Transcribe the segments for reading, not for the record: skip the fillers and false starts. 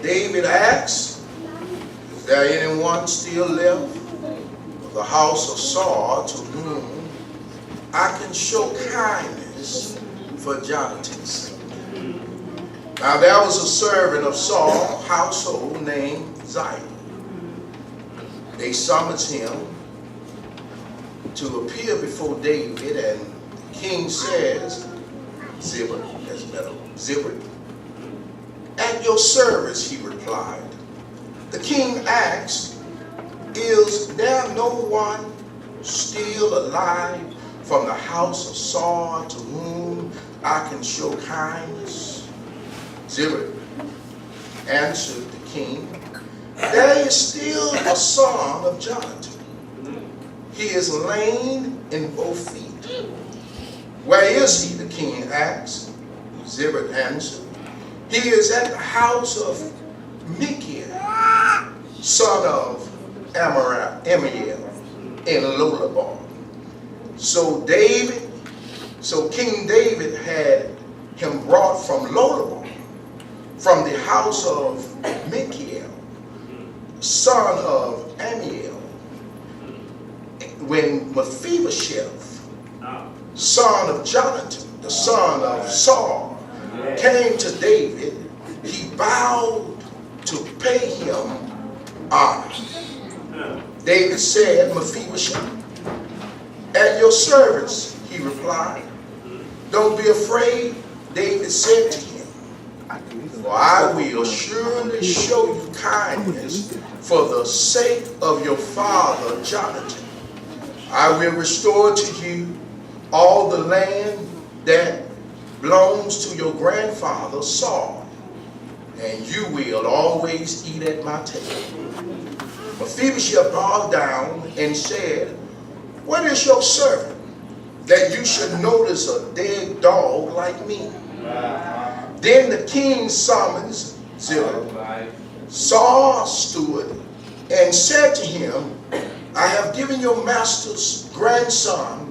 David asks, is there anyone still left of the house of Saul to whom I can show kindness for Jonathan's sake? Now there was a servant of Saul's household named Ziba. They summoned him to appear before David, and the king says, Ziba, that's better, Ziba, at your service, he replied. The king asked, is there no one still alive from the house of Saul to whom I can show kindness? Ziba answered the king, there is still a son of Jonathan. He is lame in both feet. Where is he? The king asked. Ziba answered, he is at the house of Michal, son of Amiel, in Lodabar. So King David had him brought from Lodabar, from the house of Michal, son of Amiel. When Mephibosheth, son of Jonathan, the son of Saul, came to David, he bowed to pay him honor. David said, Mephibosheth, at your service, he replied. Don't be afraid, David said to him, for I will surely show you kindness for the sake of your father Jonathan. I will restore to you all the land that belongs to your grandfather Saul, and you will always eat at my table. Mephibosheth bowed down and said, what is your servant that you should notice a dead dog like me? Then the king summons Ziba. Saul stood and said to him, I have given your master's grandson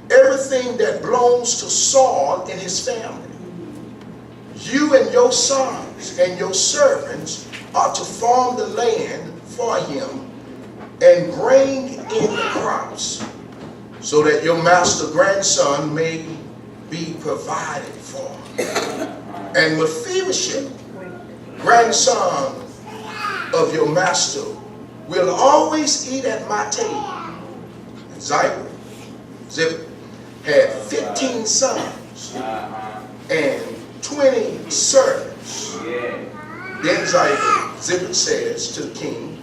everything that belongs to Saul and his family. You and your sons and your servants are to farm the land for him and bring in the crops, so that your master's grandson may be provided for. And Mephibosheth, grandson of your master, will always eat at my table. And Ziba had 15 sons and 20 servants. Then Ziba says to the king,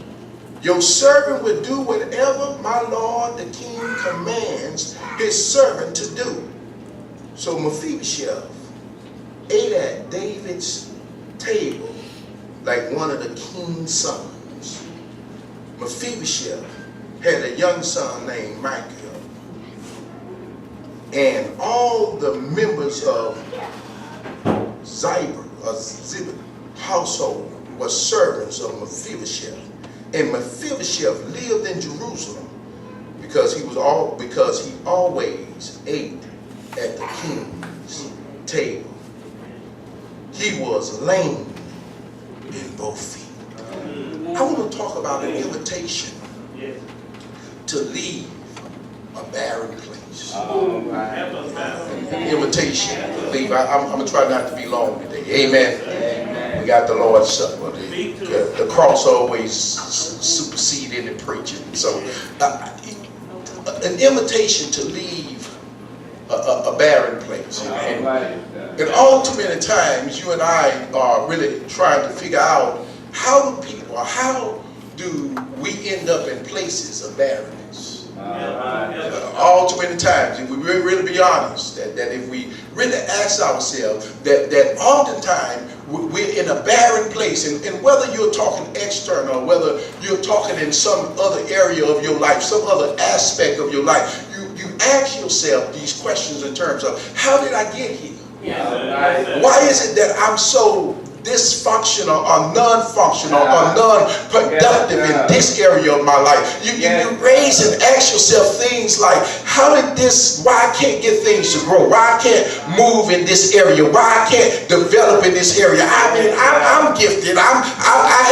your servant will do whatever my lord the king commands his servant to do. So Mephibosheth ate at David's table like one of the king's sons. Mephibosheth had a young son named Michal, and all the members of Ziba's household were servants of Mephibosheth. And Mephibosheth lived in Jerusalem because he always ate at the king's table. He was lame in both feet. I want to talk about an invitation to leave a barren place. An invitation to leave. I'm going to try not to be long today. Amen. We got the Lord's Supper. The cross always supersedes any preaching. So, an invitation to leave a barren place. And all too many times, you and I are really trying to figure out how do we end up in places of barrenness. All too many times, if we really be honest, that if we really ask ourselves, that oftentimes we're in a barren place, and whether you're talking external, or whether you're talking in some other area of your life, some other aspect of your life, you ask yourself these questions in terms of, how did I get here? Why is it that I'm so dysfunctional or non-functional or non-productive in this area of my life. You raise and ask yourself things like, why I can't get things to grow? Why I can't move in this area? Why I can't develop in this area? I mean, I'm gifted. I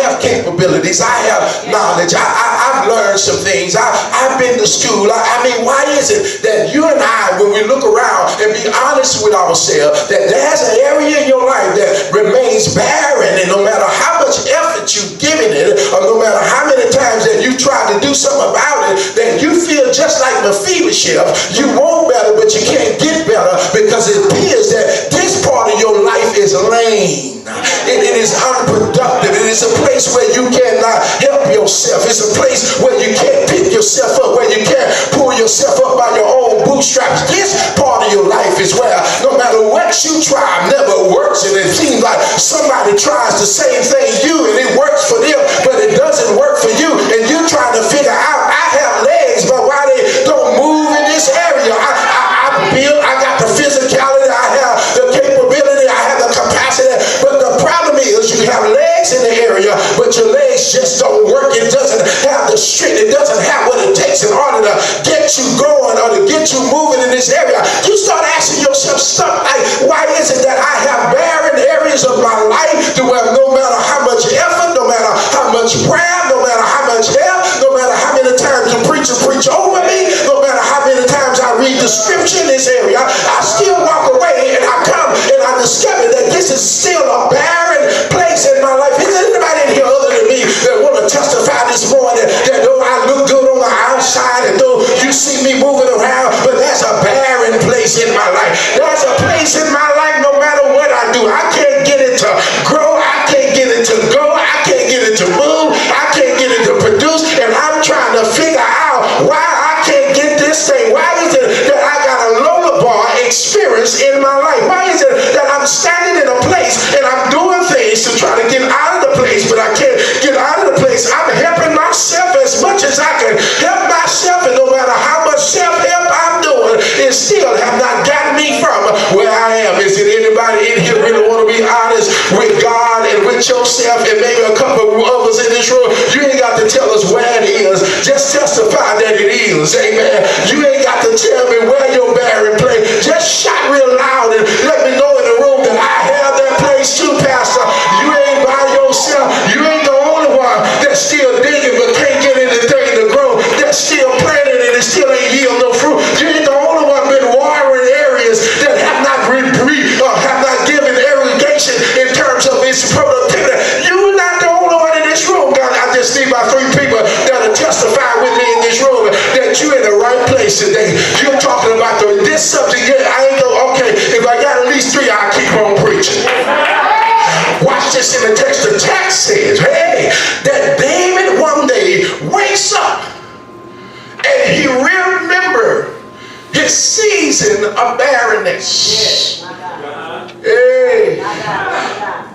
have capabilities. I have knowledge. I've learned some things. I've been to school. I mean, why is it that you and I, when we look around and be honest with ourselves, that there's an area in your life that remains barren, and no matter how much effort you've given it, or no matter how many times that you tried to do something about it, that you feel just like Mephibosheth, you want better, but you can't get better because it appears that this part of your life is lame. It is unproductive. It is a place where you cannot help yourself. It's a place where you can't pick yourself up, where you can't pull yourself up by your own bootstraps. This part of your life is where no matter what you try, never works, and it seems like somebody tries the same thing you, and it works for them, but it doesn't work for you, and you're trying to figure out, I have legs, but why they don't move in this area? I got the physicality, I have the capability, I have the capacity, but the problem is you have legs in the area, but your legs just don't work. It doesn't have the strength. It doesn't have what it takes in order to get you going or to get you moving in this area. You start asking yourself stuff like, why is it that I have barren areas of my life to where no matter how much effort, no matter how much prayer, no matter how much help, no matter how many times the preacher preach over me, no matter how many times I read the scripture in this area, I still walk away and I come and I discover that this is still a barren place in my life. Is there anybody in here other than me that want to testify this morning that though I look good on the outside and though you see me moving around, but there's a barren place in my life. There's a place in my life no matter what I do. I can't get it to grow. I can't get it to go. I can't get it to move. I can't get it to produce. And I'm trying to figure out why I can't get this thing. Why is it that I got a lower bar experience in my life? Why is it that I'm standing in a place and I'm doing things to try to get out of the place, but I can't get out of the place? I'm helping myself as much as I can help myself, and no matter how much self-help I'm doing, it still have not gotten me from where I am. Is it anybody in here really want to be honest with God and with yourself, and maybe a couple of others in this room? You ain't got to tell us where it is. Just testify that it is. Amen. You ain't got to tell me where your barren place. Just shout real loud and let me know in the room that I have that place too, Pastor. You ain't by yourself. You ain't the only one that's still digging but can't get anything to grow. That's still planting and it still ain't yield no fruit. You ain't the only one been watering areas that have not given irrigation in terms of its productivity. You're not the only one in this room. God, I just need about 3 people that'll testify with me in this room that you're in the right place today. You're talking about this subject. I ain't go, okay, if I got at least 3, I'll keep on preaching. Watch this in the text. The text says, hey, that David one day wakes up and he remembered his season of barrenness. Hey.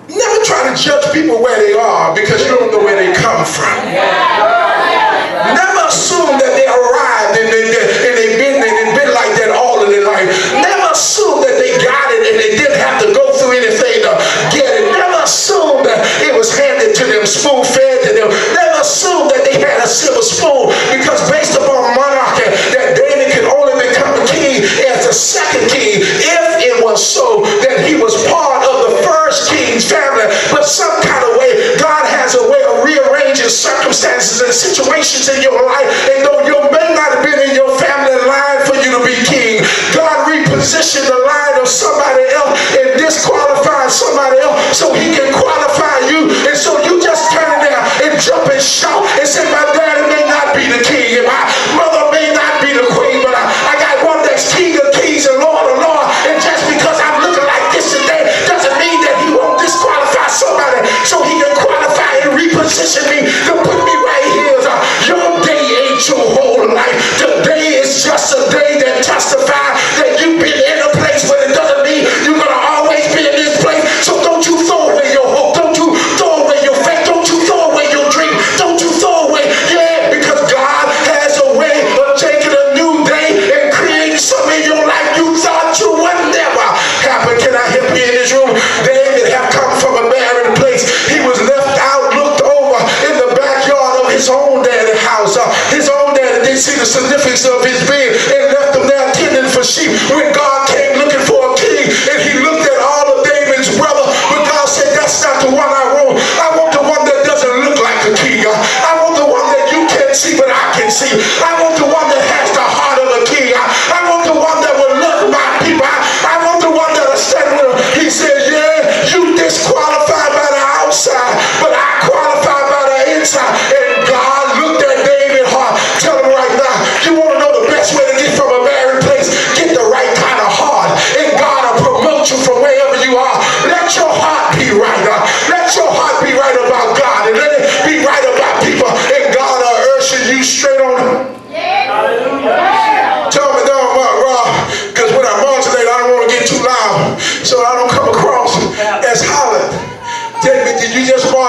Never try to judge people where they are because you don't know where they come from. Never assume that they arrived and they've been like that all of their life. Never assume that they got it and they didn't have to go through anything to get it. Never assume that it was handed to them, spoon-fed to them. Never assume that they had a silver spoon, because based upon monarchy, that David could only become a king as the second king if it was so that he was part of the first king's family. But some kind of way, God has a way of rearranging circumstances and situations in your life, and though you may not have been in your family line for you to be king, God repositioned the line of somebody else and disqualified somebody else so he can qualify you. And so you just turn in there and jump and shout and say, my daddy may not be the king and my mother may not be the queen, but I got one that's king of kings and lord of lords. And just because I'm looking like this today doesn't mean that he won't disqualify somebody so he can qualify and reposition me to put me right here. Your day ain't your whole life. Today is just a day that testifies that you've been in a place, but it doesn't mean you're going to always be in this place. So don't you throw away your hope. Don't you throw away your faith. Don't you throw away your dream. Don't you throw away, because God has a way of taking a new day and creating something in your life you thought you would never happen. Can I help you in this room? David have come from a barren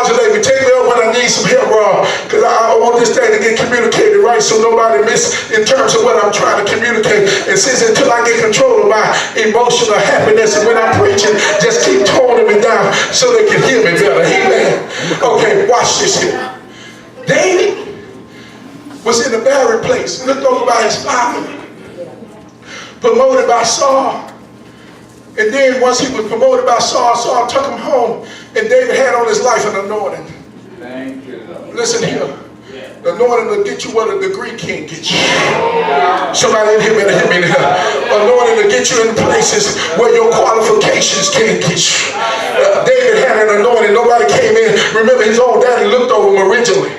modulate me. Take me up when I need some help, because I want this thing to get communicated right so nobody miss in terms of what I'm trying to communicate. And since until I get control of my emotional happiness, and when I'm preaching, just keep toning me down so they can hear me better. Amen. Okay, watch this here. David was in a barren place, looked over by his father, promoted by Saul. And then once he was promoted by Saul, Saul took him home, and David had on his life an anointing. Thank you, Lord. Listen here. The anointing will get you what a degree can't get you. Somebody in here better hear me now. Anointing will get you in places where your qualifications can't get you. David had an anointing. Nobody came in. Remember, his old daddy looked over him originally.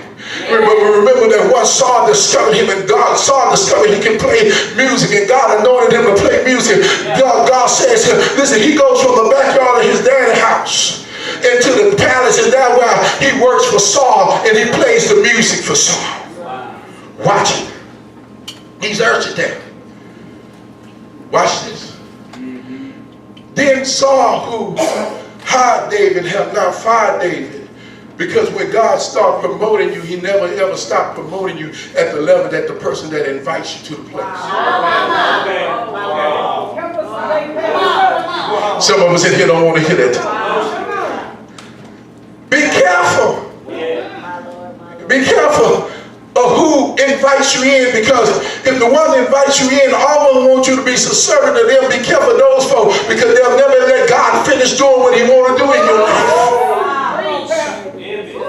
Remember that once Saul discovered him, and Saul discovered he can play music, and God anointed him to play music. God says, listen, he goes from the backyard of his daddy's house into the palace, and that's where he works for Saul, and he plays the music for Saul. Watch it. He's urgent there. Watch this. Then Saul, who hired David, have now fired David. Because when God starts promoting you, he never ever stopped promoting you at the level that the person that invites you to the place. Some of us in here don't want to hear that. Be careful. Be careful of who invites you in, because if the one that invites you in always wants you to be subservient to them, be careful of those folks, because they'll never let God finish doing what he want to do in your life.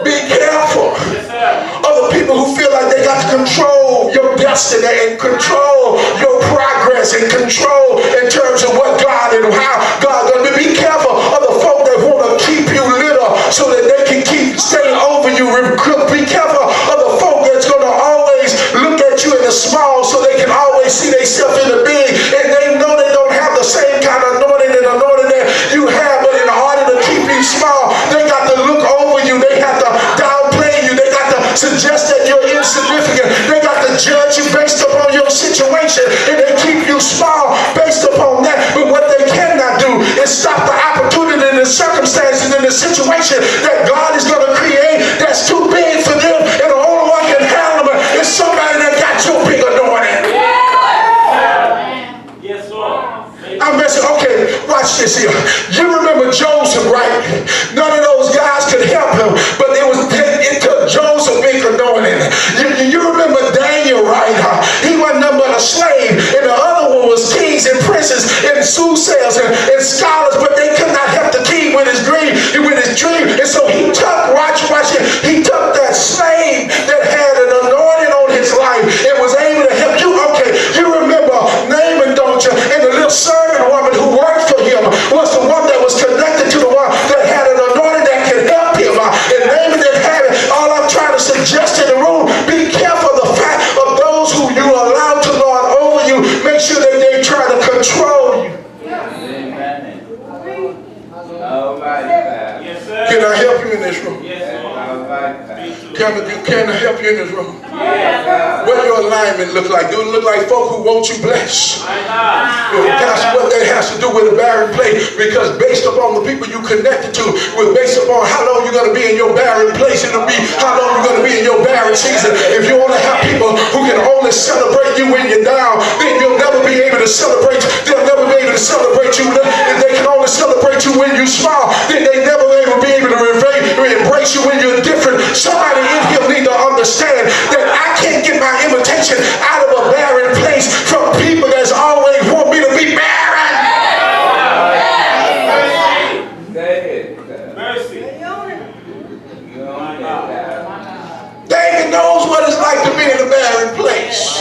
Be careful of the people who feel like they got to control your destiny and control your progress and control in terms of what God and how God's going to be. Be careful of the folk that want to keep you little so that they can keep staying over you. Be careful of the folk that's going to always look at you in the small so they can always see themselves in the big, and they know they don't have the same kind of anointing that you have, but in order to keep you small, they got to look over you. They have to downplay you. They got to suggest that you're insignificant. They got to judge you based upon your situation, and they keep you small based upon that. But what they cannot do is stop the opportunity and the circumstances and the situation that God is going to create that's too big for them, and the only one can handle them is somebody that got your big anointing. Yes, Lord. I'm messing. Okay, watch this here. You remember Joseph, right? None of those guys could help him, but it took Joseph big anointing. You remember Daniel, right? He wasn't nothing but a slave, and the other one was kings and princes and soothsayers and scholars, but they could not help the king with his dream. And so he took, watch it, he took that slave that had an anointing on his life and was able to help you. Okay, you remember Naaman, don't you? And the little servant woman who worked for him was the one that was connected to the one that had an anointing that could help him. And Naaman didn't have it. All I'm trying to suggest in the room, be careful of the fact of those who you allow to lord over you. Make sure that they try to control you. Can I help you in this room? Can I help you in this room? What your alignment look like? Do it look like folk who want you blessed? That's what that has to do with a barren place, because based upon the people you connected to, based upon how long you're going to be in your barren place, it'll be how long you're going to be in your barren season. If you want to have people who can only celebrate you when you're down, then you'll never be able to celebrate. They'll never be able to celebrate you. If they can only celebrate you when you smile, then they never will be able to embrace you when you're different. Somebody in here need to understand that I can't get my invitation out of a barren place from people that's always want me to be barren. David knows what it's like to be in a barren place.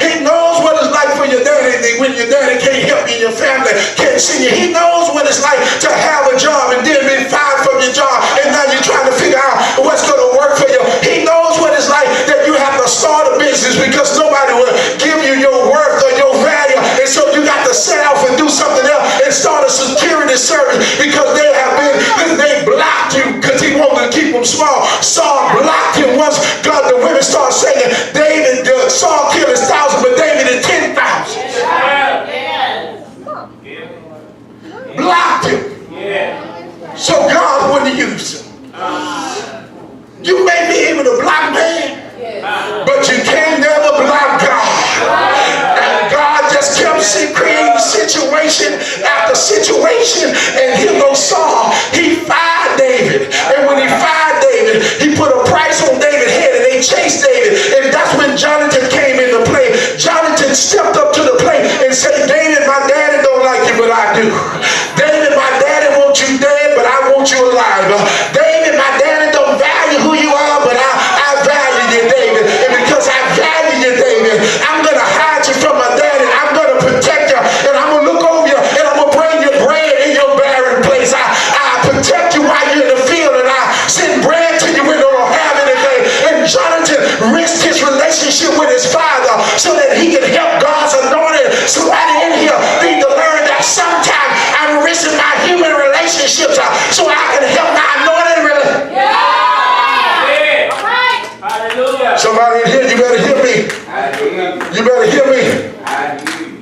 He knows what it's like for your daddy when your daddy can't help you, your family can't see you. He knows what it's like to have a job and then be fired from your job, and now you're trying to figure out what's going to work for you. He knows what it's like that you have to start a business because nobody will give you your worth or your value, and so you got to set off and do something else and start a security service because they blocked you because he wanted to keep them small. Saul blocked him once. God, the women start saying, Saul killed his 1,000, but David is 10,000. Blocked him. So God wouldn't use him. situation after situation, and here goes Saul. He fired David, and when he fired David, he put a price on David's head, and they chased David. And that's when Jonathan came into play. Jonathan stepped up to the plate and said, David, my daddy don't like you, but I do. David, my daddy wants you dead, but I want you alive. David, my daddy don't value who you are, but I value you, David. And because I value you, David, I'm going to hide you from my daddy. I'm going to protect you, and I'm going to look over you, and I'm going to bring you bread in your barren place. I protect you while you're in the field, and I send bread to you when you don't have anything. And Jonathan risked his relationship with his father so that he could help God's anointed. Somebody in here need to learn that sometimes I'm risking my human relationships so I can help my anointed relationship. Somebody in here, you better hear me. You better hear me.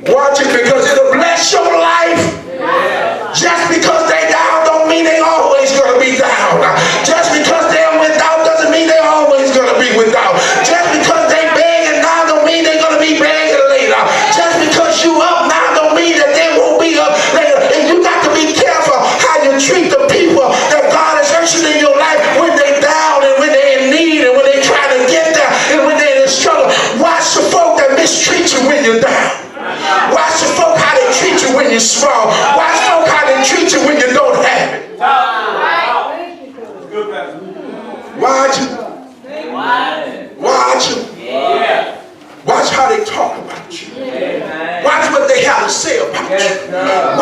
Watch it, because it'll bless your life. Just because they down don't mean they always gonna be down. Just because they're without doesn't mean they always gonna be without. Just because they begging now don't mean they're gonna be begging later. Just because you up now don't mean that they won't be up later. And you got to be careful how you treat the people that God has ushered in your life when they down and when they're in need and when they trying to get there and when they're in struggle. Watch the folk that mistreat you when you're down. Watch the folk how they treat you when you're small. Watch folk how they treat you when you don't have it. Watch it. Watch it. Watch how they talk about you. Watch what they have to say about you.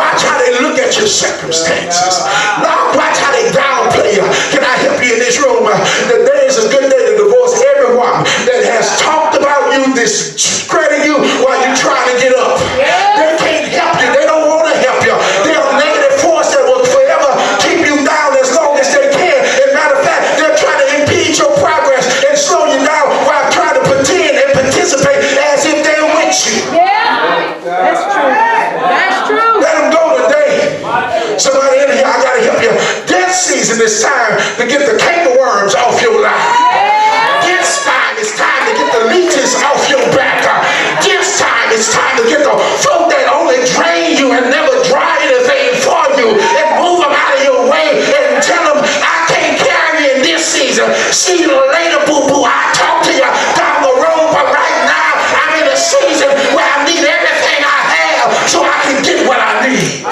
Watch how they look at your circumstances. Now watch how they downplay you. Can I help you in this room? Today is a good day to divorce everyone that has talked about you, discredit you while you're trying to get up. They can't help you. They don't want to help you. They're a negative force that will forever keep you down as long as they can. As a matter of fact, they're trying to impede your progress and slow you down while trying to pretend and participate as if they're with you. That's true. That's true. Let them go today. Somebody in here, I got to help you. This season is time to get the cankerworms off your life. This time it's time to get the leeches off your back. This time it's time to get the folk that only drain you and never dry anything for you and move them out of your way and tell them, I can't carry you in this season. See you later, boo-boo. I'll talk to you down the road, but right now I'm in a season where I need everything I have so I can get what I need.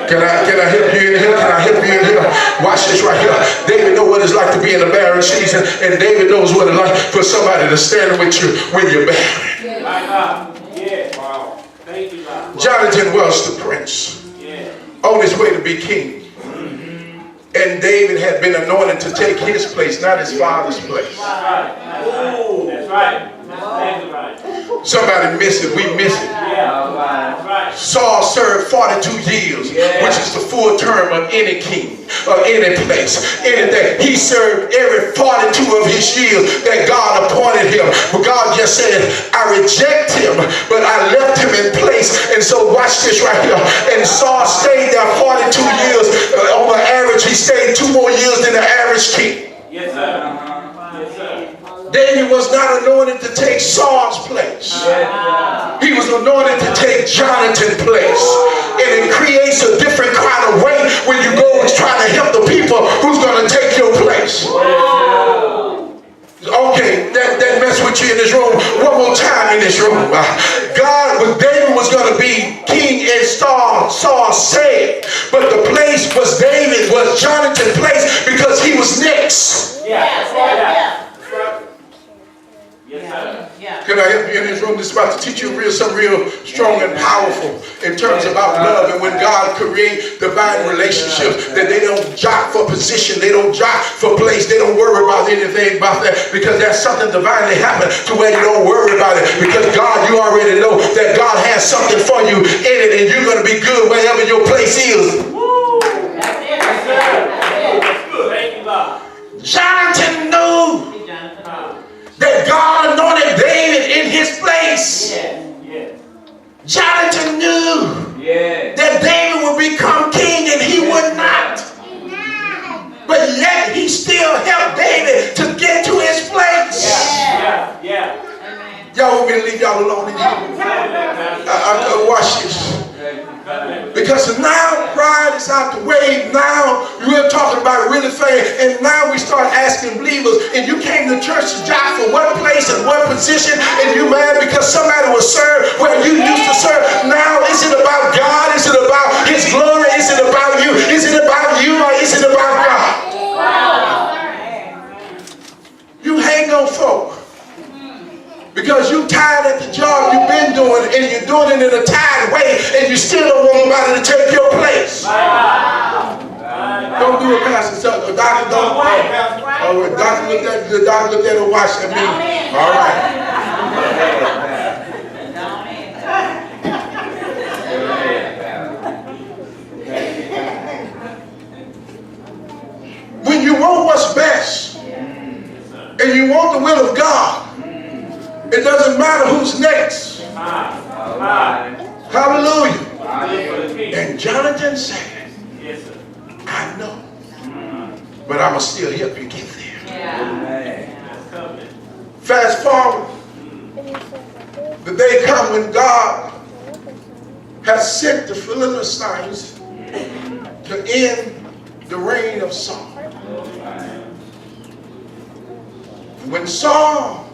Can I help you in here? Can I help you in here? Watch this right here. David knows what it's like to be in a barren season, and David knows what it's like for somebody to stand with you when you're barren. Jonathan was the prince on his way to be king. And David had been anointed to take his place, not his father's place. That's right. Somebody miss it. We miss it. Saul served 42 years, which is the full term of any king or any place, anything. He served every 42 of his years that God appointed him. But God just said, I reject him, but I left him in place. And so watch this right here. And Saul stayed there 42 years. On the average, he stayed 2 more years than the average king. Yes, sir. Yes, sir. David was not anointed to take Saul's place. He was anointed to take Jonathan's place. And it creates a different kind of weight when you go and try to help the people who's going to take your place. Okay, that mess with you in this room. One more time in this room. David was going to be king and Saul said, but the place was Jonathan's place because he was next. Can I help you in this room? This is about to teach you something real strong and powerful in terms about love. And when God creates divine relationships, that they don't jock for position, they don't jock for place, they don't worry about anything about that, because that's something divinely happened to where you don't worry about it, because God, you already know that God has something for you in it, and you're going to be good wherever your place is. Jonathan knew that God anointed David in his place. Jonathan knew that David would become king and he would not. But yet he still helped David to get to his place. Y'all want me to leave y'all alone in here? Watch this. Because now pride is out the way. Now we're talking about really faith. And now we start asking believers, and you came to church to job for what place and what position, and you mad because somebody was served where you used to serve. Now is it about God? Is it about His glory? Is it about you? Is it about you or is it about God? You hang on folk because you tired at the job you've been doing, and you're doing it in a tired way, and you still don't want nobody to take your place. Don't do it, Pastor. The doctor don't. Oh, the doctor looked at and watched at me. All right. When you want what's best, and you want the will of God, it doesn't matter who's next. Hallelujah. And Jonathan said, I know, but I'm going to still help you get there. Fast forward, the day comes when God has sent the Philistines to end the reign of Saul. When Saul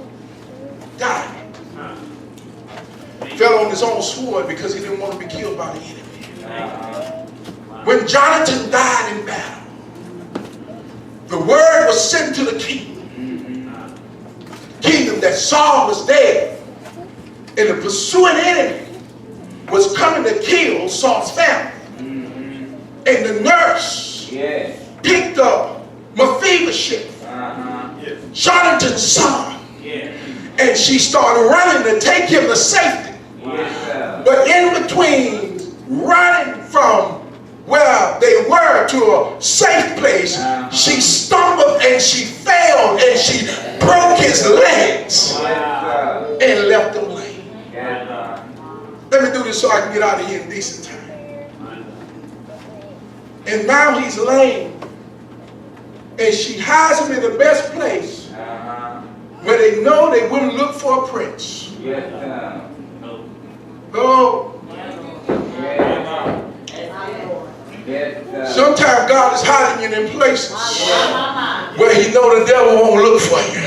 died, fell on his own sword because he didn't want to be killed by the enemy. When Jonathan died in battle, the word was sent to the kingdom that Saul was dead, and the pursuing enemy was coming to kill Saul's family. And the nurse picked up Mephibosheth, Jonathan's son, and she started running to take him to safety. But in between running from where they were to a safe place, she stumbled and she fell and she broke his legs and left him laying. Let me do this so I can get out of here in decent time. And now he's laying, and she hides him in the best place where they know they wouldn't look for a prince. Oh. Sometimes God is hiding you in places where He know the devil won't look for you.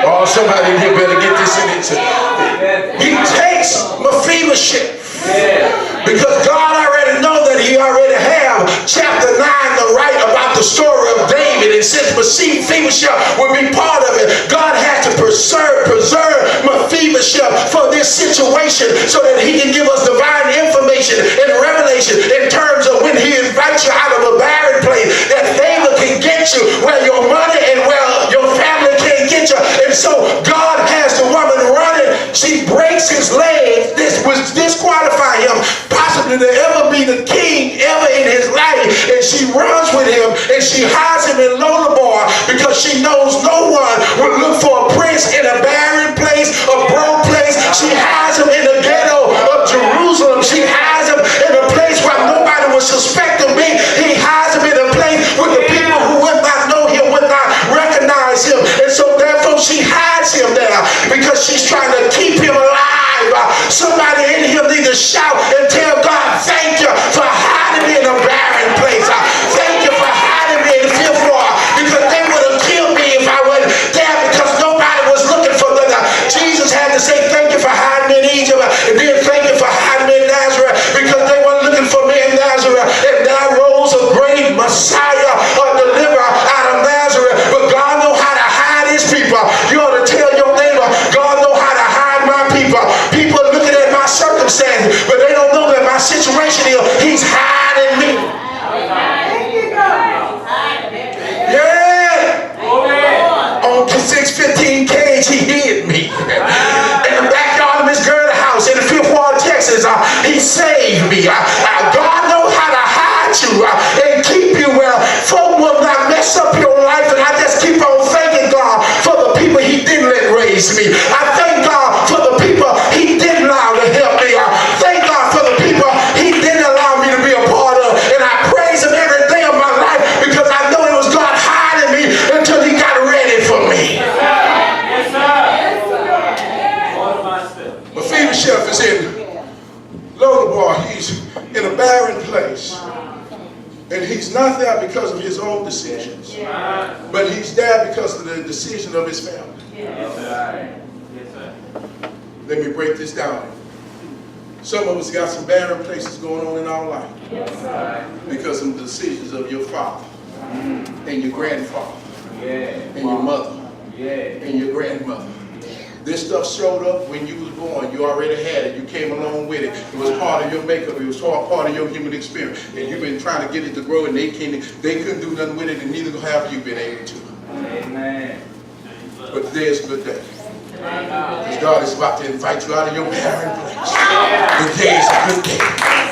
Oh, somebody in here better get this in it. He takes Mephibosheth because God already know that He already have chapter 9 to write about the story of David, and since Mephibosheth will be part of it, God has to preserve Mephibosheth for this situation so that He can give us divine information and revelation in terms of when He invites you out of a barren place, that favor can get you where your money and where your family can't get you. And so God has the woman running. She breaks his leg. This was disqualify him possibly to ever be the king ever in his life. And she runs with him and she hides him in Lodabar because she knows no one would look for a prince in a barren place, a broke place. She hides him in the ghetto of Jerusalem. She hides him in a place where nobody would suspect him being. He hides him in a place with the people who would not know him, would not recognize him. And so therefore she hides him there because she's trying to keep him alive. Somebody in here needs to shout and tell God, thank you for hiding me in a barren place. Thank you for hiding me in fifth floor, because they would have killed me if I wasn't there, because nobody was looking for them. Jesus had to say thank you for hiding me in Egypt, and then thank you for hiding me in Nazareth, because they weren't looking for me in Nazareth. And there rose a great Messiah or deliverer out of Nazareth. But God knows how to hide his people. You ought to tell your neighbor, God knows how to hide my people. People are looking at my circumstances, but they don't know that my situation is He's hiding me. Yeah. On 615 Cage, He hid me. In the backyard of Miss Girl's house in the Fifth Ward, Texas, He saved me. God knows how to hide you and keep you where folk will not mess up your life. And I just keep on thanking God for the people He didn't let raise me. I thank God for the people He didn't allow to help me. I thank God for the people He didn't allow me to be a part of. And I praise Him every day of my life because I know it was God hiding me until He got ready for me. Yes, sir. Mephibosheth is in own decisions. But he's there because of the decision of his family. Yes, sir. Yes, sir. Let me break this down. Some of us got some barren places going on in our life. Yes, sir. Because of the decisions of your father and your grandfather and your mother and your grandmother. This stuff showed up when you was born. You already had it. You came along with it. It was part of your makeup. It was part of your human experience. And you've been trying to get it to grow, and they couldn't do nothing with it, and neither have you been able to. Amen. But today is a good day. Because God is about to invite you out of your barren place. Today is a good day.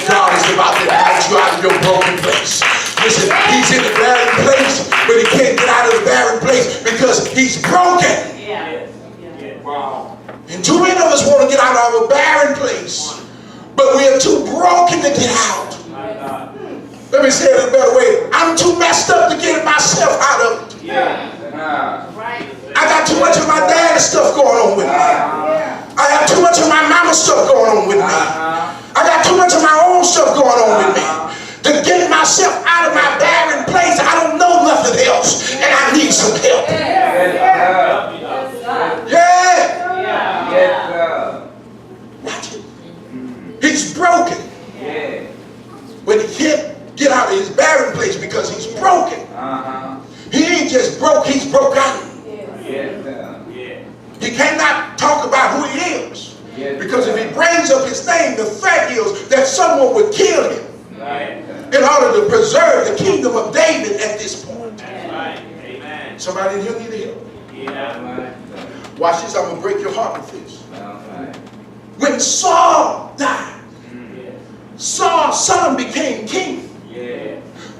God is about to invite you out of your broken place. Listen, he's in the barren place, but he can't get out of the barren place because he's broken. Wow. And too many of us want to get out of our barren place, but we are too broken to get out. Let me say it in a better way. I'm too messed up to get myself out of it. I got too much of my dad's stuff going on with me. I have too much of my mama's stuff going on with me. I got too much of my own stuff going on with me. To get myself out of my barren place, I don't know nothing else, and I need some help. Watch it. He's broken. But he can't get out of his barren place because he's broken. He ain't just broke, he's broken. He cannot talk about who he is. Because if he brings up his name, the fact is that someone would kill him in order to preserve the kingdom of David at this point. Somebody in here need help. Watch this, I'm going to break your heart with this. When Saul died, Saul's son became king.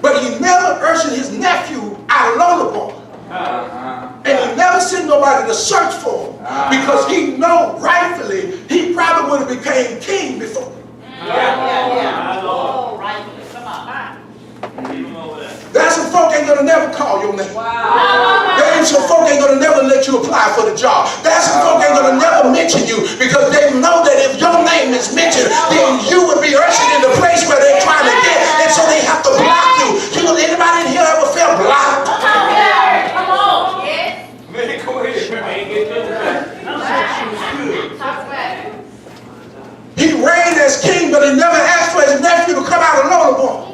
But he never ushered his nephew out of Lodabar. And he never sent nobody to search for him. Because he know rightfully he probably would have became king before. There's some folk ain't gonna never call your name. There's some folk ain't gonna never let you apply for the job. There's some folk ain't gonna never mention you because they know that if your name is mentioned, then you would be ushered in the place where they're trying to get, and so they have to block you. You know, anybody in here ever felt blocked? Come on. He reigned as king, but he never asked for his nephew to come out of Lodabar.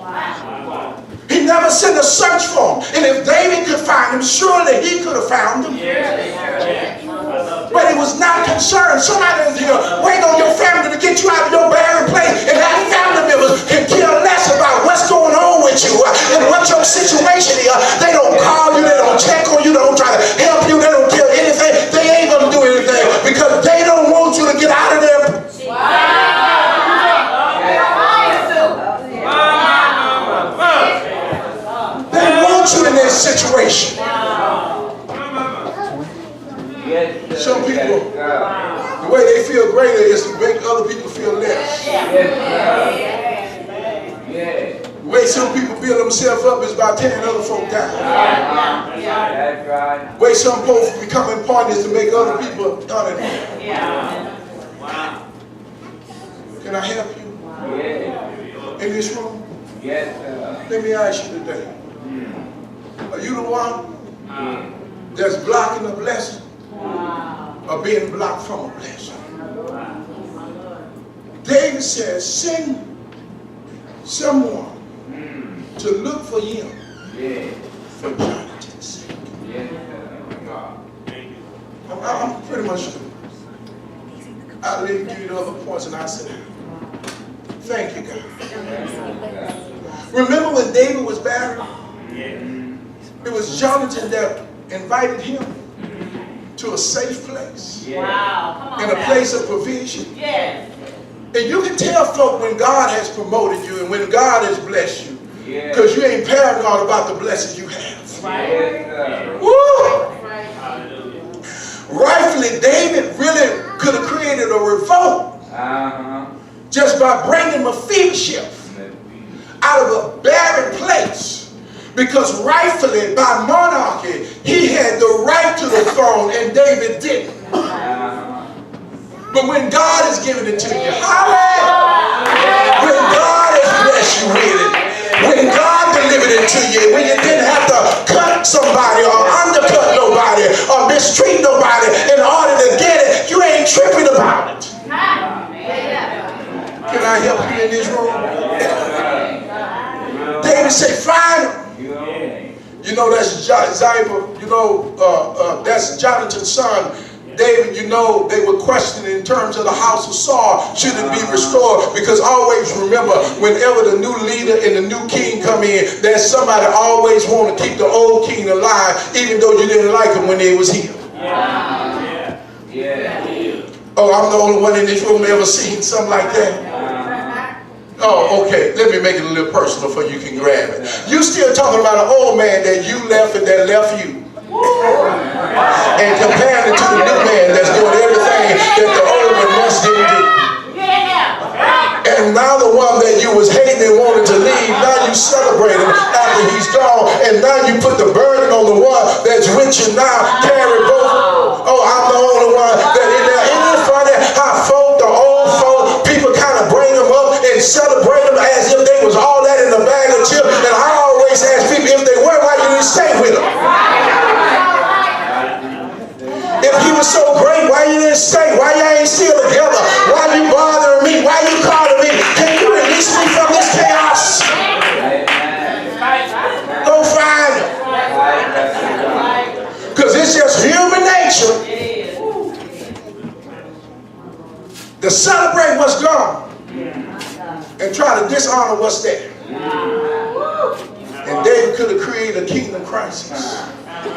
He never sent a search for him. And if David could find him, surely he could have found him. But he was not concerned. Somebody is here waiting on your family to get you out of your barren place. And that family members can care less about what's going on with you and what your situation is. They don't call you. They don't check on you. They don't try to help you. They don't care anything. They ain't going to do anything because they don't want you to get out of there. You in this situation. Some people, the way they feel greater is to make other people feel less. The way some people build themselves up is by tearing other folk down. The way some folks become important is to make other people unimportant. Can I help you in this room? Let me ask you today. Are you the one that's blocking a blessing or being blocked from a blessing? David says, send someone to look for him for Jonathan's sake. I'm pretty much through. I'll let you give you the other points and I said, thank you, God. Remember when David was barren? It was Jonathan that invited him to a safe place. And a place of provision. And you can tell folk when God has promoted you and when God has blessed you. Because you ain't paranoid about the blessings you have. Woo! Rightfully, David really could have created a revolt just by bringing Mephibosheth out of a barren place. Because rightfully, by monarchy, he had the right to the throne and David didn't. But when God has given it to you, hallelujah! When God has blessed you with it, when God delivered it into you, when you didn't have to cut somebody or undercut nobody or mistreat nobody in order to get it, you ain't tripping about it. Can I help you in this room? David said, find him. You know, that's that's Jonathan's son. David, you know, they were questioning in terms of the house of Saul, should it be restored? Because always remember, whenever the new leader and the new king come in, there's somebody always want to keep the old king alive, even though you didn't like him when they was here. Oh, I'm the only one in this room ever seen something like that. Oh, okay. Let me make it a little personal so you can grab it. You still talking about an old man that you left and that left you. And comparing it to the new man that's doing everything that the old one once didn't do. And now the one that you was hating and wanted to leave, now you celebrate him after he's gone. And now you put the burden on the one that's with you now. Carry both. Oh, I'm the only one that in there. Isn't it funny how folk, the old folk, people kind of bring them up and celebrate them as if they was all that in a bag of chips. And I always ask people, if they were, why you didn't stay with them? If he was so great, why you didn't stay? Why y'all ain't still together? Why you bothering me? Why you calling me? Can you release me from this chaos? Go find him. Because it's just human nature to celebrate what's gone and try to dishonor what's there. And David could have created a kingdom crisis.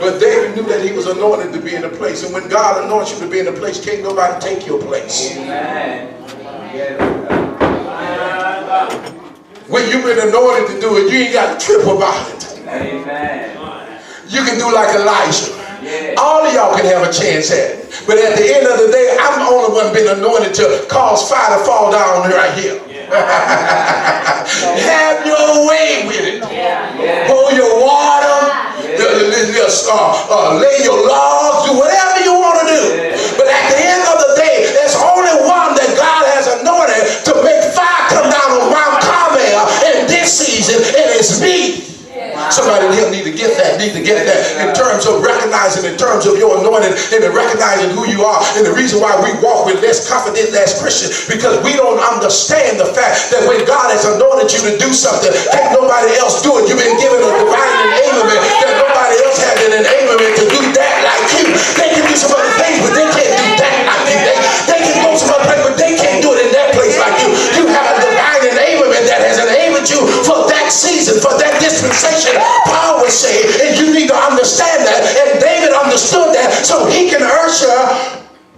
But David knew that he was anointed to be in a place. And when God anoints you to be in a place, can't nobody take your place. When you've been anointed to do it, you ain't got to trip about it. You can do like Elijah. All of y'all can have a chance at it. But at the end of the day, I'm the only one been anointed to cause fire to fall down right here. Have your way with it. Pour your water. Lay your logs. Do whatever you want to do. But at the end of the day, there's only one that God has anointed to make fire come down on Mount Carmel in this season, and it's me. Somebody here need to get that in terms of recognizing, in terms of your anointing, and in recognizing who you are. And the reason why we walk with less confidence as Christians, because we don't understand the fact that when God has anointed you to do something, can't nobody else do it. You've been given a divine enablement that nobody else had an enablement to do that like you. They can do some other things, but they can't do that like you. They can go some other place, but they can't do it in that place like you. You have a divine enablement that has enabled you for that season, for that dispensation. Paul was saying, and you need to understand that, and David understood that, so he can usher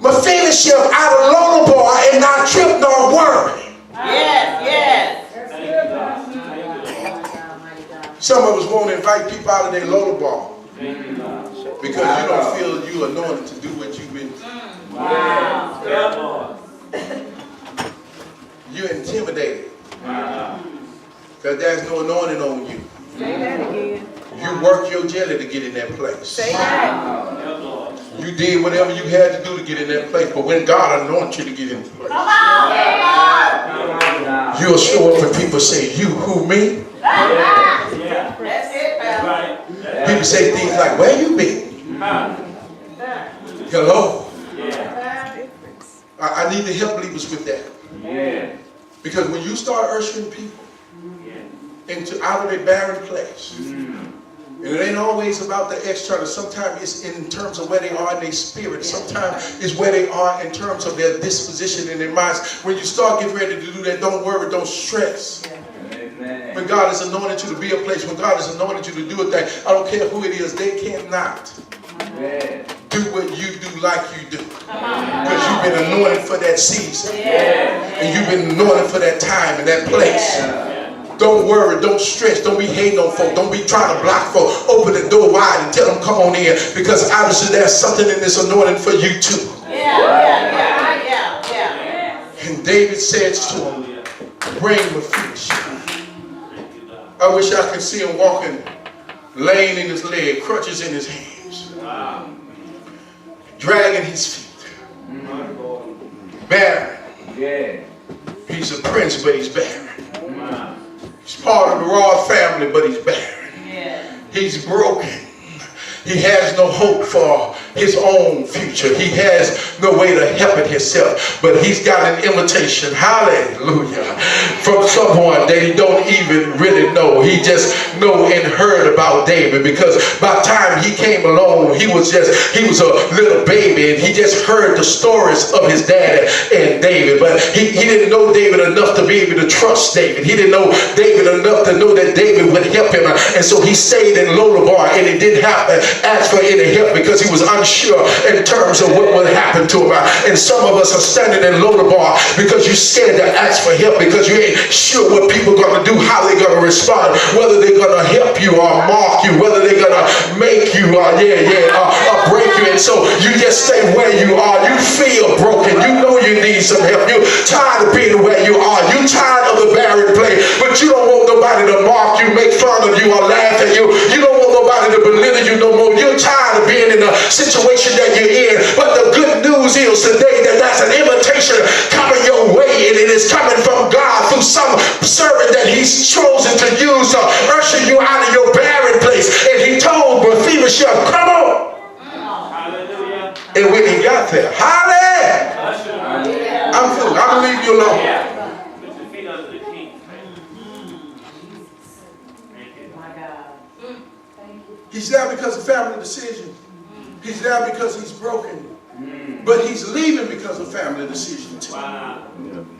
Mephibosheth out of Lodabar and not trip nor worry. Some of us won't invite people out of their Lodabar because you don't feel you anointed to do what you've been doing. You're intimidated because there's no anointing on you. Say that again. You work your jelly to get in that place. Say that. You did whatever you had to do to get in that place. But when God anoints you to get in the place, you'll show up and people say, you, who, me? That's it, pal. People say things like, where you been? Hello? I need to help believers with that. Because when you start ushering people out of a barren place, and it ain't always about the external. Sometimes it's in terms of where they are in their spirit. Sometimes it's where they are in terms of their disposition and their minds. When you start getting ready to do that, don't worry, don't stress. Amen. When God has anointed you to be a place, when God has anointed you to do a thing, I don't care who it is, they cannot do what you do like you do. Because you've been anointed for that season. And you've been anointed for that time and that place. Don't worry, don't stress, don't be hating on folk, don't be trying to block folk. Open the door wide and tell them come on in, because obviously there's something in this anointing for you too. And David says to him, bring Mephibosheth. I wish I could see him walking, laying in his leg, crutches in his hands, dragging his feet. Barren. He's a prince, but he's barren. He's part of the royal family, but he's barren. He's broken. He has no hope for his own future. He has no way to help it himself. But he's got an invitation, hallelujah, from someone that he don't even really know. He just know and heard about David, because by the time he came along, he was a little baby, and he just heard the stories of his dad and David. But he didn't know David enough to be able to trust David. He didn't know David enough to know that David would help him. And so he stayed in Lodabar, and he didn't have to ask for any help because he was unsure in terms of what would happen to him. And some of us are standing in Lodabar because you're scared to ask for help, because you ain't sure what people are going to do, how they're going to respond, whether they're going to help you or mark you, whether they're going to make you or break you. And so you just stay where you are. You feel broken. You know you need some help. You're tired of being where you are. You're tired of the Barren place, but you don't want nobody to mark you, make fun of you, or laugh at you. You don't want nobody to belittle you no more. You're tired of being in the situation that you're in. But the good news is today that that's an invitation coming your way, and it is coming from God through some servant that he's chosen to use to usher you out of your barren place. And he told Mephibosheth, come on. Hallelujah. And when he got there, hallelujah, I'm through. I'm going to leave you alone. Put your feet under the king. He's there because of family decision. He's there because he's broken. But he's leaving because of family decision too. Wow.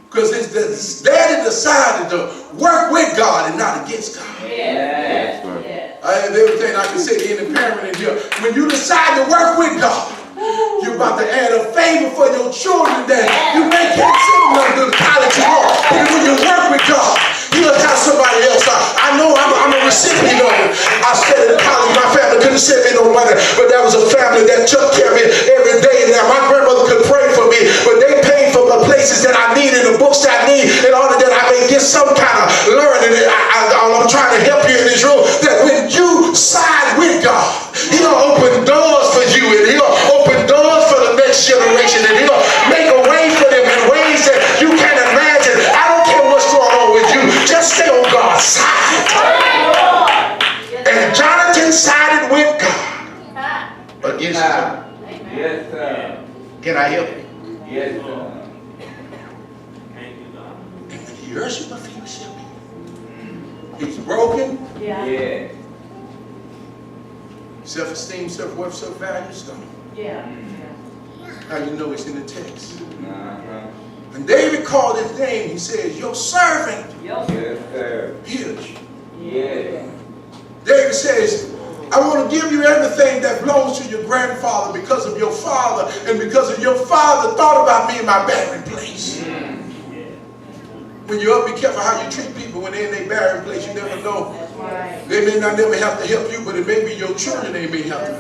Because his daddy decided to work with God and not against God. Yeah. I have everything I can say to any parent in here. When you decide to work with God, you're about to add a favor for your children that you may can't send them to the college you want. But when you work with God, he'll have somebody else. I know I'm a recipient of it. I studied in college. My family couldn't send me no money, but there was a family that took care of me every day. Now my grandmother could pray for me, but they paid for the places that I need and the books that I need in order that I may get some kind of learning. I'm trying to help you in this room that when you side with God, he'll open doors for you, and he'll open doors for the next generation, and he'll make a way for them in ways that you can't imagine. I don't care what's going on with you. Just stay on God's side. And Jonathan sided with God against him. Yes, sir. Can I help you? Yes, sir. Thank you, God. And when he ushered Mephibosheth, he's broken. Yeah. Self-esteem, self-worth, self-value, stuff. How you know it's in the text? When David called his name, he says, your servant Yes, sir. hears you. Yeah. David says, I want to give you everything that belongs to your grandfather because of your father, and because of your father thought about me in my barren place. When you're up, be careful how you treat people when they're in their barren place. You never know. They may not never have to help you, but it may be your children they may help you.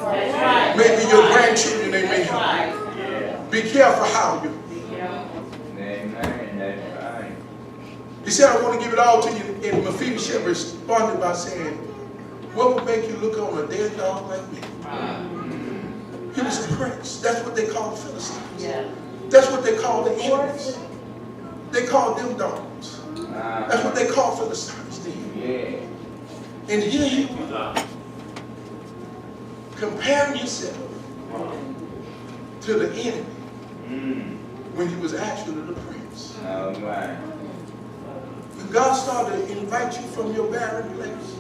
Maybe your grandchildren they may help you. Be careful how you. Amen. That's right. He said, I want to give it all to you. And Mephibosheth responded by saying, what would make you look on a dead dog like me? He was a prince. That's what they call the Philistines. That's what they call the enemies. They called them dogs. That's what they call Philistines then. Yeah. And here you are, comparing yourself to the enemy when he was actually the prince. All right. When God started to invite you from your barren place,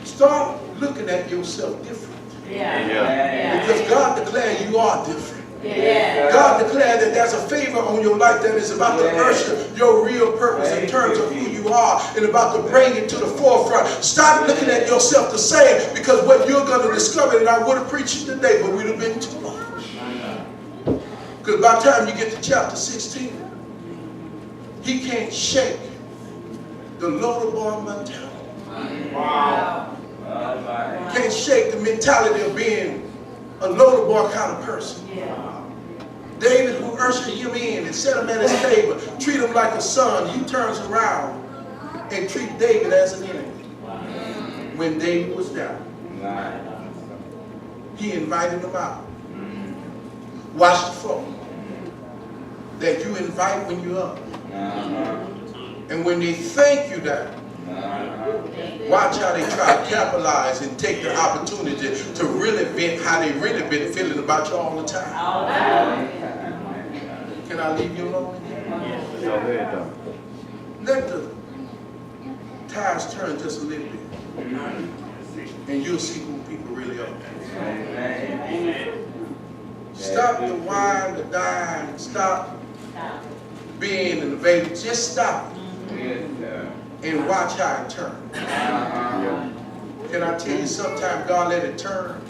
start looking at yourself different. Because God declared you are different. God declared that there's a favor on your life that is about to usher your real purpose in terms of who you are and about to bring it to the forefront. Stop looking at yourself the same, because what you're going to discover, and I would have preached it today, but we'd have been too long. Because by the time you get to chapter 16, he can't shake the Lodabar mentality. Wow. Can't shake the mentality of being a Lodabar kind of person. David, who ushered him in and set him at his table, treat him like a son, he turns around and treats David as an enemy. When David was down, he invited him out. Watch the floor that you invite when you're up. And when they think you down, Watch how they try to capitalize and take the opportunity to really vent how they really been feeling about you all the time. Can I leave you alone? Let the tides turn just a little bit, and you'll see who people really are. Stop the whine, the dine, stop being in the baby. Just stop it and watch how it turns. Can I tell you, sometimes God let it turn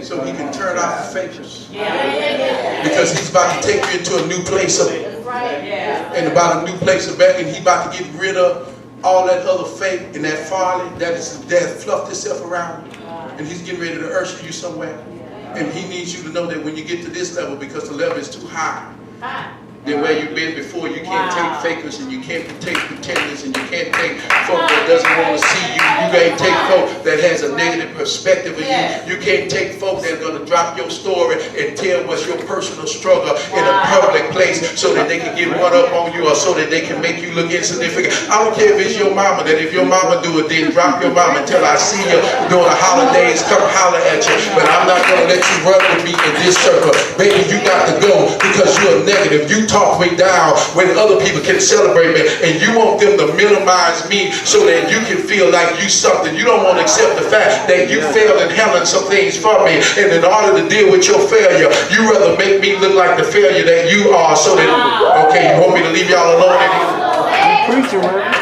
so he can turn out the fakers. Because he's about to take you into a new place of and about a new place of back, and he's about to get rid of all that other fake and that folly that fluffed itself around you. And he's getting ready to usher you somewhere. And he needs you to know that when you get to this level, because the level is too high than where you've been before, you can't take fakers and you can't take pretenders and you can't take folk that doesn't want to see you. You can't take folk that has a negative perspective of you. You can't take folk that's going to drop your story and tell what's your personal struggle in a public place so that they can get one up on you or so that they can make you look insignificant. I don't care if it's your mama, that if your mama do it, then drop your mama until I see you during the holidays, come holler at you. But I'm not going to let you run with me in this circle. Baby, you got to go because you're negative. You talk me down when other people can celebrate me, and you want them to minimize me so that you can feel like you something. You don't want to accept the fact that you failed in handling some things for me, and in order to deal with your failure, you rather make me look like the failure that you are so that, okay, you want me to leave y'all alone in here? Preacher, man.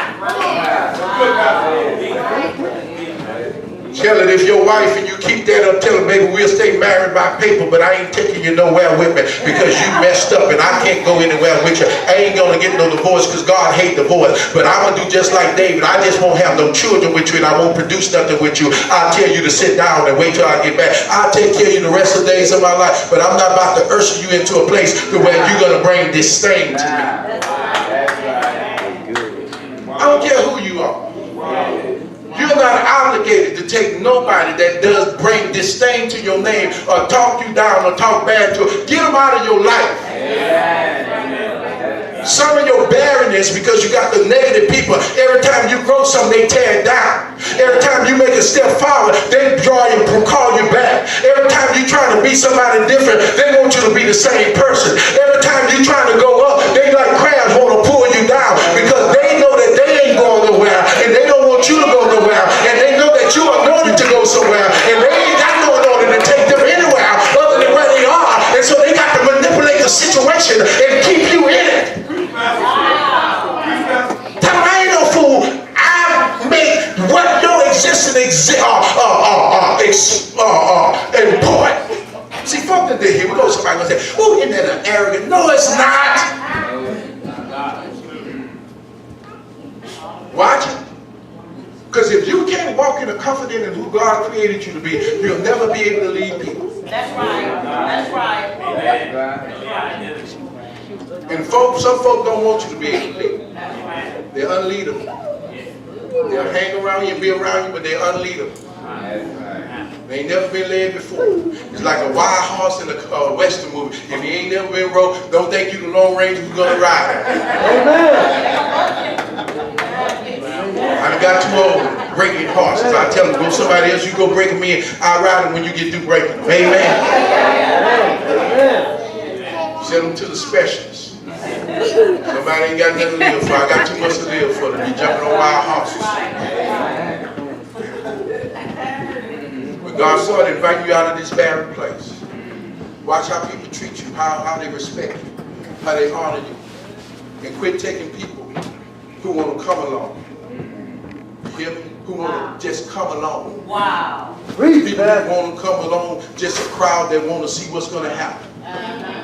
Tell it if your wife and you keep that up, tell her, baby, we'll stay married by paper, but I ain't taking you nowhere with me because you messed up and I can't go anywhere with you. I ain't going to get no divorce because God hate divorce. But I'm going to do just like David. I just won't have no children with you and I won't produce nothing with you. I'll tell you to sit down and wait till I get back. I'll take care of you the rest of the days of my life, but I'm not about to usher you into a place to where you're going to bring disdain to me. I don't care who you are. You're not obligated to take nobody that does bring disdain to your name or talk you down or talk bad to you. Get them out of your life. Some of your barrenness because you got the negative people. Every time you grow something, they tear it down. Every time you make a step forward, they draw you and call you back. Every time you're trying to be somebody different, they want you to be the same person. Every time you're trying to go up, they like crabs want to pull you down because they know that they ain't going nowhere and they don't want you to go nowhere. And they know that you are anointed to go somewhere and they ain't got no anointing to take them anywhere other than where they are. And so they got to manipulate the situation and keep you in it. Tell them I ain't no fool. I make what your existence important. See, folk that here we go. Somebody gonna say, "Oh, isn't that an arrogant?" No, it's not. Watch it. Because if you can't walk in the confidence in who God created you to be, you'll never be able to lead people. That's right. That's right. And some folk don't want you to be able to lead. They're unleadable. They'll hang around you and be around you, but they're unleadable. They ain't never been led before. It's like a wild horse in a Western movie. If you ain't never been rode, don't think you the Lone Ranger who's gonna ride. I got too old breaking horses. I tell them, go somebody else, you go break them in. I'll ride them when you get through breaking them. Amen. Send them to the specialist. Somebody ain't got nothing to live for. I got too much to live for to be jumping on wild horses. But God started inviting you out of this barren place. Watch how people treat you, how they respect you, how they honor you. And quit taking people who want to come along. Hear me? Who want to just come along. Wow. People who want to come along, just a crowd that want to see what's going to happen.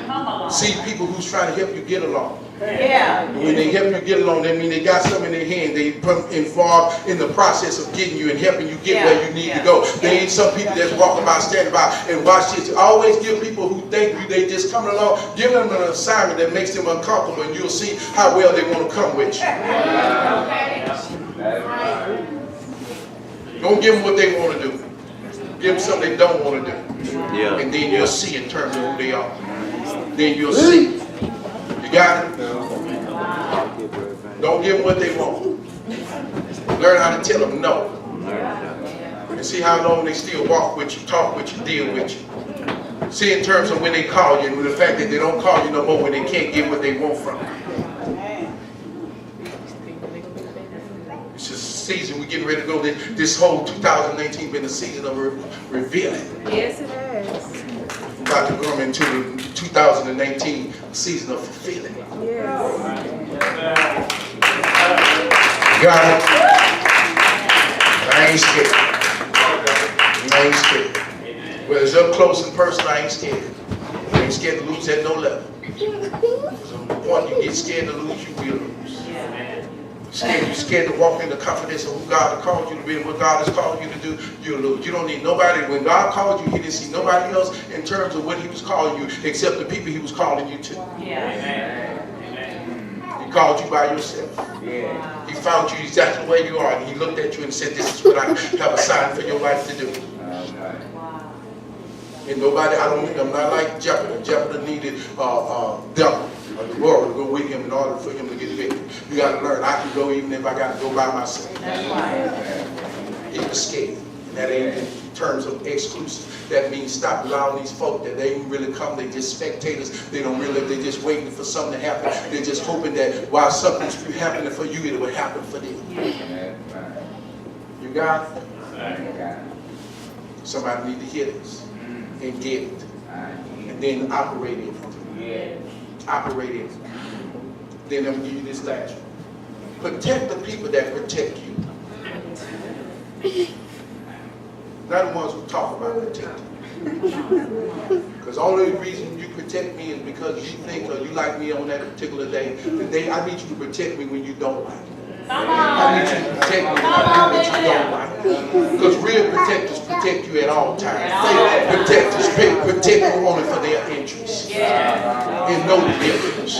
Come along. See people who's trying to help you get along. Yeah. When they help you get along, that means they got something in their hand. They involved in the process of getting you and helping you get where you need to go. They ain't some people that's walking by, standing by, and watch this. Always give people who think they just coming along, give them an assignment that makes them uncomfortable, and you'll see how well they want to come with you. Don't give them what they want to do. Give them something they don't want to do. Yeah. And then you'll see in terms of who they are. Then you'll see. You got it? Don't give them what they want. Learn how to tell them no. And see how long they still walk with you, talk with you, deal with you. See in terms of when they call you and the fact that they don't call you no more when they can't get what they want from you. It's just a season we're getting ready to go. This whole 2019 been a season of revealing. Yes, it has. We're about to go into the 2019 season of fulfilling. Yes. Got it? I ain't scared. I ain't scared. Whether it's up close and personal, I ain't scared. I ain't scared to lose at no level. So the point you get scared to lose, you will lose. You're scared to walk in the confidence of who God has called you to be and what God has called you to do, you'll lose. You don't need nobody. When God called you, he didn't see nobody else in terms of what he was calling you except the people he was calling you to. He called you by yourself. He found you exactly where you are and he looked at you and said, this is what I have assigned for your life to do. And nobody, I'm not like Jephthah. Jephthah needed devil or the Lord to go with him in order for him to get victory. You got to learn. I can go even if I got to go by myself. He was scared. And that ain't in terms of exclusive. That means stop allowing these folk that they ain't really come. They just spectators. They don't really, they're just waiting for something to happen. They're just hoping that while something's happening for you, it will happen for them. You got it? Somebody need to hear this. And get it. And then operate in it. Operate in it. Then I'm going to give you this last one. Protect the people that protect you. Not the ones who talk about protecting. Because the only reason you protect me is because you think or you like me on that particular day. Today I need you to protect me when you don't like me. I need you to protect me when I do what you don't like. Because real protectors protect you at all times. Fake protectors protect you only for their interests. And know the difference.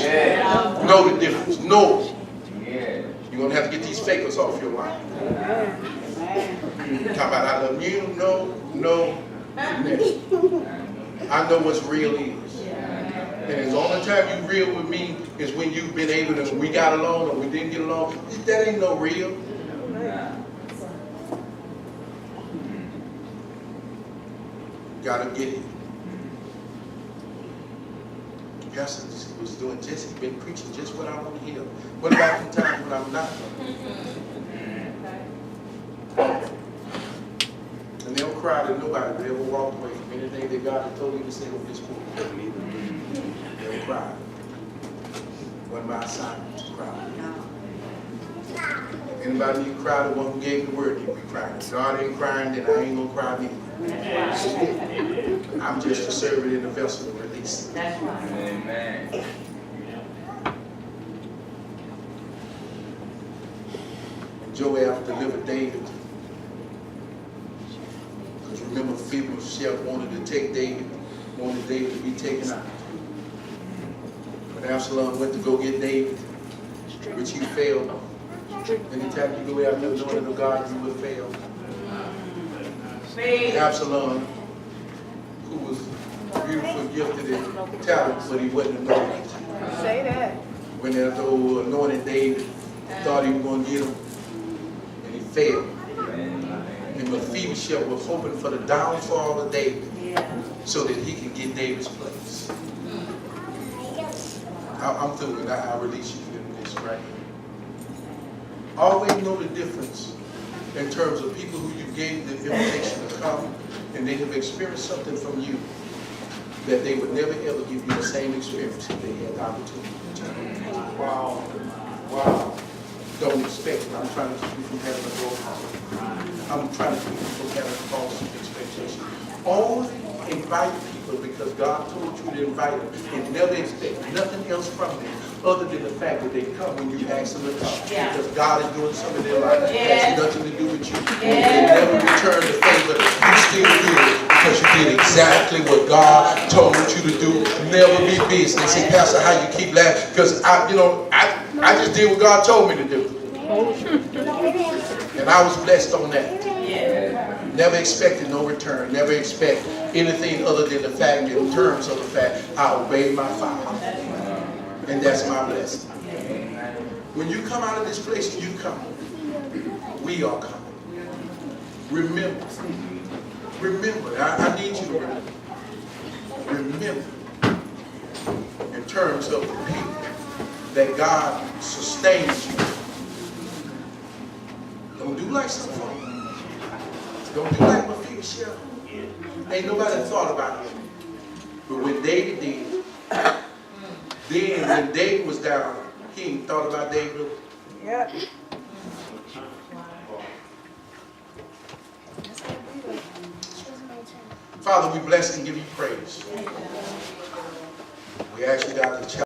Know the difference. Know. You're going to have to get these fakers off your line. Talk about I love you. No. I know what's real is. And the only time you real with me is when you've been able to, we got along or we didn't get along. That ain't no real. Gotta get it. Pastor was doing just, he's been preaching just what I want to hear. What about the times when I'm not? And they don't cry that nobody would ever walk away from anything that God had told you to say on this book. They don't cry. Wasn't my assignment to cry. Anybody need to cry? The one who gave the word need to be crying. If God ain't crying, then I ain't gonna cry either. I'm just a servant in the vessel to release it. That's right. Amen. Joab delivered David. Because remember, Mephibosheth wanted to take David, wanted David to be taken out. But Absalom went to go get David, which he failed. Anytime you go out there knowing the God, you will fail. Absalom, who was beautiful, gifted, and talented, but he wasn't anointed. Say that. When that old anointed David thought he was going to get him, and he failed. And Mephibosheth was hoping for the downfall of David so that he could get David's place. I'm through and I'll release you from this right here. Always know the difference in terms of people who you gave the invitation to come and they have experienced something from you that they would never ever give you the same experience if they had the opportunity to. Wow. Don't expect it. I'm trying to keep you from having a growth. I'm trying to keep you from having false expectations. Only invite people because God told you to invite them and never expect nothing else from them other than the fact that they come when you ask them to come. Because God is doing something in their life that has nothing to do with you. They never return the favor. You still do it because you did exactly what God told you to do. Never be busy. They say, Pastor, how you keep laughing? Because I just did what God told me to do. And I was blessed on that. Never expected no return. Never expect anything other than the fact, in terms of the fact, I obeyed my Father. And that's my blessing. When you come out of this place, you come. We are coming. Remember. Remember. I need you to remember. Remember in terms of the people that God sustains you. Don't do like some folk. Don't do like Mephibosheth. Ain't nobody thought about it. But when David did, then when David was down, he ain't thought about David. Yep. Father, we bless and give you praise. We ask you, God, to